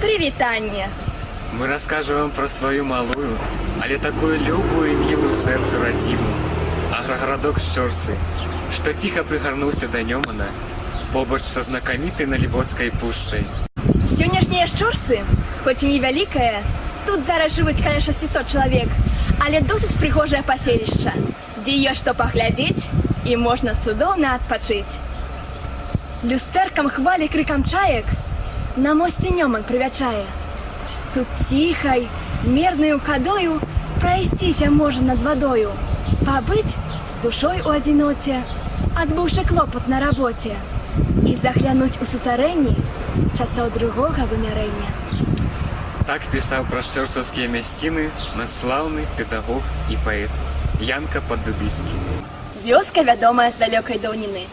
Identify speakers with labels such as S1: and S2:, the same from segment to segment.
S1: Привитание.
S2: Мы расскажем вам про свою малую, але такую любую и милую сердцу родиму, агрогородок Щорсы, что тихо пригорнулся до Нёмана, побач со знакомитой Налибоцкой пушчай.
S1: Сённяшнія Щорсы, хоць і невялікая, тут зараз жывуць каля 600 чалавек, але досыць прыгожае паселішча, дзе ёсць што паглядзець і можна цудоўна адпачыць. Люстэркам хвалі крыкам чаек на мосце Нёман прывячае. Тут ціхай, мернаю хадою прайсціся можна над вадою, пабыць з душой у адзіноце, адбыўшы клопат на рабоце, і заглянуць у сутарэнні часоў другога вымярэння.
S2: Так пісаў пра шчорсаўскія мясціны наш слаўны педагог і паэт Янка Паддубіцкі.
S1: Вёска вядомая з далёкай даўніны.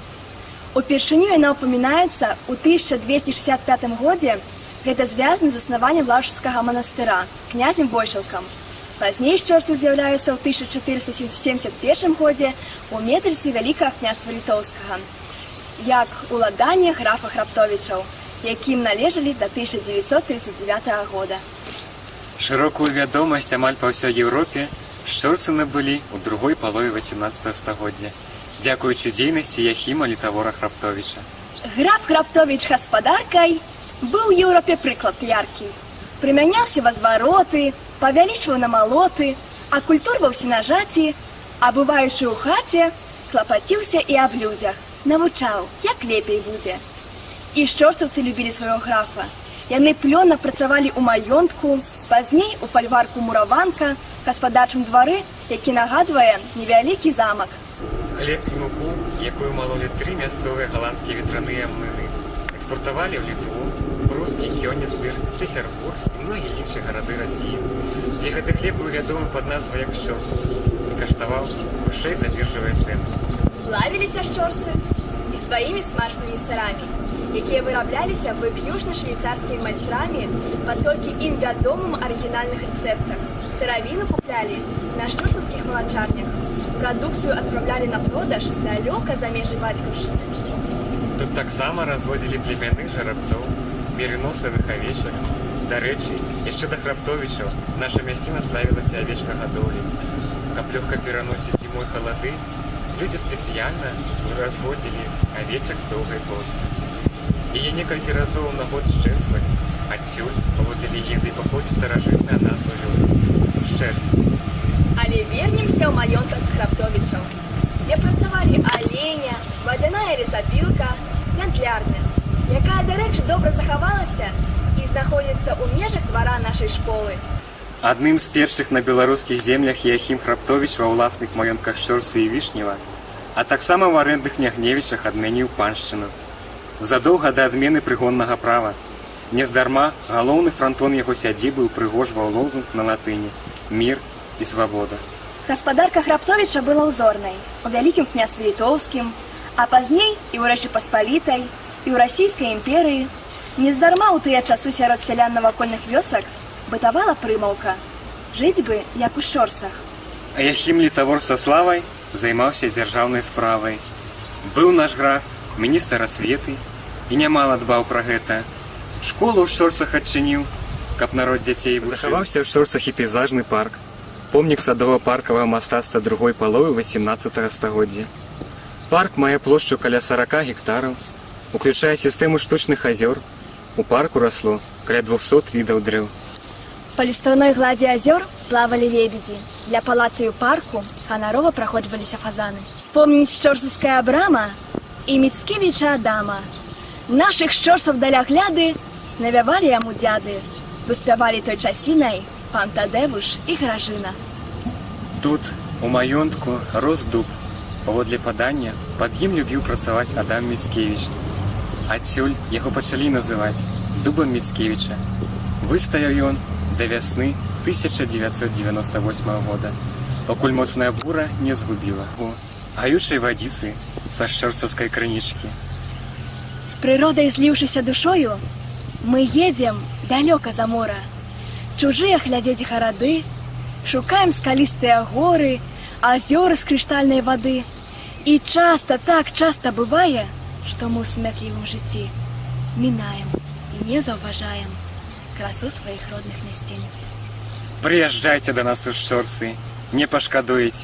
S1: Упершыню яна ўпамінаецца ў 1265 годзе. Гэта звязана з заснаваннем Лаўжскага манастыра князем Войшалкам. Пазней Щорсы з'яўляюцца ў 1471 годзе ў метрыцы Вялікага княства Літоўскага, як уладанне графа Храптовічаў, якім належалі да 1939 года.
S2: Шырокую вядомасць амаль па ўсёй Еўропе Щорсы набылі ў другой палове 18 стагоддзя, дзякуючы дзейнасці Яхіма Літавора Храптовіча.
S1: Граф Храптовіч гаспадаркай быў у Еўропе прыклад яркі. Прымяняўся возвароты, павялічваў намалоты, акультурваўся на жаті, а бываючы ў хаце, клапаціўся і аб людзях, навучаў, як лепей будзе. І шчорсаўцы любілі свайго графа. Яны плённа працавалі ў маёнтку, пазней у фальварку Мураванка, гаспадарчым двары, які нагадвае невялікі замак.
S2: Хлеб і муку, якую малолі 3 мясцовыя галандскія ветраныя млыны, экспортавалі ў Літву, Прускі, Кёнігсберг, Петербург і многія іншыя гарады Расіі, дзе гэты хлеб быў вядомы пад назвай як шчорсаўскі і каштаваў вышэй за біржавыя цэны.
S1: Славіліся шчорсы і сваімі смачнымі сырамі, якія вырабляліся выключна швейцарскімі майстрамі па толькі ім вядомым арыгінальных рэцэптах. Сыравіну куплялі на шчорсаўскіх малачарнях. Прадукцыю адпраўлялі на продаж далёка за межы бацькаўшчыны.
S2: Тут таксама разводзілі племянных жарабцоў, мерыносавых авечак. Дарэчы, яшчэ да Храптовічаў наша мясціна славілася авечкагадоўляй. Каб лёгка пераносіць зімой халады, людзі спецыяльна разводзілі авечак з доўгай поўсцю. Яе некалькі разоў на год счэсвалі, адсюль, паводле легенды, паходзіць старажытная назва вёскі – Шчэрс.
S1: Але вернемся ў маёнтак Храптовічаў, дзе працавалі аленя, вадзяная лесапілка, гандлярня, якая, дарэчы, добра захавалася і знаходзіцца ў межах двара нашай школы.
S2: Адным з першых на беларускіх землях Яхім Храптовіч ва ўласных маёнтках Щорсы і Вішнева, а таксама ў арэндных княгневічах адмяніў паншчыну. Задоўга да адмены прыгоннага права. Нездарма галоўны франтон яго сядзібы упрыгожваў лозунг на латыні «Мір і свабода».
S1: Гаспадарка Храптовіча была ўзорнай у Вялікім княстве Літоўскім, а пазней і ў Рэчы Паспалітай, і ў Расійскай імперыі. Нездарма ў тыя часы сярод сялян навакольных вёсак бытавала прымаўка «Жыць бы, як у Щорсах».
S2: А Яхім Літавор са славай займаўся дзяржаўнай справай. Быў наш граф міністр асветы і нямала дбаў пра гэта. Школу ў Щорсах адчыніў, каб народ дзяцей вучыў. Захаваўся ў Щорсах і пейзажны парк, помнік садова-паркавага мастацтва другой паловы 18 стагоддзя. Парк мае плошчу каля 40 гектараў, уключае сістэму штучных азёр. У парку расло каля 200 відаў дрэў.
S1: Па ліставной гладзі азёр плавалі лебедзі. Для палацаў парку ганарова праходжваліся фазаны. Помніць шчорсаўская брама і Міцкевіча Адама. Нашых шчорсаў далягляды навявалі яму дзяды. Выспявалі той часінай пан Тадэвуш і Гражына.
S2: Тут, у маёнтку, рос дуб. Паводле падання, пад ім любіў працаваць Адам Міцкевіч. Адсюль яго пачалі называць дубам Міцкевіча. Выстаяў ён да вясны 1998 года, пакуль моцная бура не згубіла гаючай вадзіцы са шчорсаўскай крынічкі.
S1: З прыродай зліўшыся душою, мы едзем далёка за мора. Чужыя глядзець гарады, шукаем скалістыя горы, азёры з крыштальнай вады. І часта, так часта бывае, што мы ў смятлівым жыцці мінаем і не заўважаем красу сваіх родных мясцін.
S2: Прыязджайце да нас у Шчорсы, не пашкадуеце.